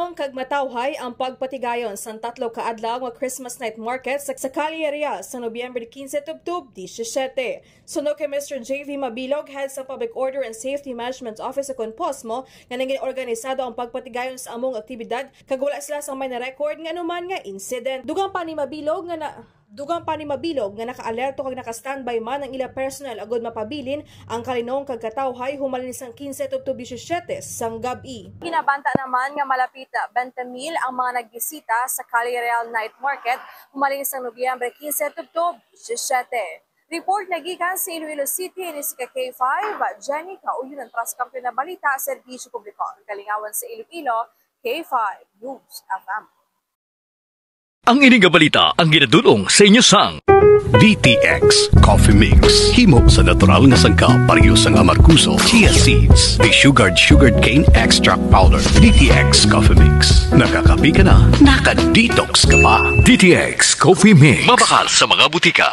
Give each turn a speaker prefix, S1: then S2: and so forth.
S1: Kalinong kag matawhay ang pagpatigayon sa tatlo ka adlaw nga Christmas night market sa Calle Real sa Nobyembre 15 tubtub 17. Suno kay Mr. JV Mabilog, head sa Public Order and Safety Management Office sa Conposmo, nga naging organisado ang pagpatigayon sa among aktibidad kag wala sila sa may na-record nga anuman nga incident. Dugang pa ni Mabilog nga naka-alerto kag naka-standby man ang ila personnel agud mapabilin ang Kalinong kag katawhay humalin sang 15 tubtub 17 sang gabi.
S2: Ginabanta naman nga malapit 20,000 ang mga nagbisita sa Calle Real Night Market humalin sang Nobyembre 15 tubtub 17. Report nagikan sa Iloilo City ni si K5, Jenny Kauyon ng Trans Kampiyon na Balita, Serbisyo Publiko. Kalingawan sa Iloilo, K5 News FM.
S3: Ang ining balita ang ginadulong sa inyo sang DTX Coffee Mix. Himo sa natural nga sangka pareho sang amarkuso, chia seeds, sugared cane extract powder. DTX Coffee Mix. Nakakapi ka na, naka-detox ka pa. DTX Coffee Mix. Mabakal sa mga butika.